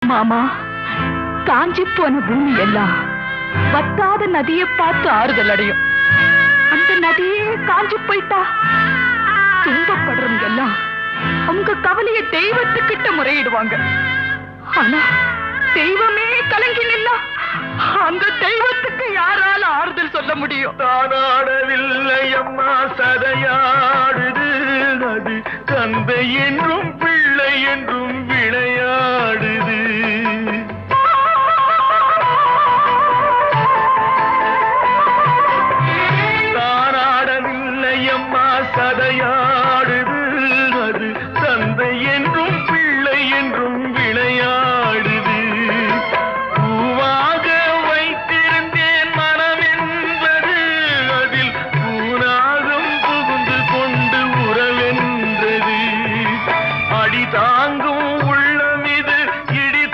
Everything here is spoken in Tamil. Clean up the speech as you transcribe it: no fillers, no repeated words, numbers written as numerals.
மாமா, காஞ்சி போன பூமி எல்லாம் வத்தாத நதியை பார்த்து ஆறுதல் அடையும். அந்த நதியே காஞ்சி போயிட்டா துன்பப்படுறவங்க எல்லாம் அவங்க கவலைய தெய்வத்துக்கிட்ட முறையிடுவாங்க. ஆனா தெய்வமே கலங்கி நின்னா அந்த தெய்வத்துக்கு யாரால ஆறுதல் சொல்ல முடியும்? தானாடவில்லை அம்மா, சதையாடுது. அது தந்தை என்றும் பிள்ளை என்றும் விளையாடுது.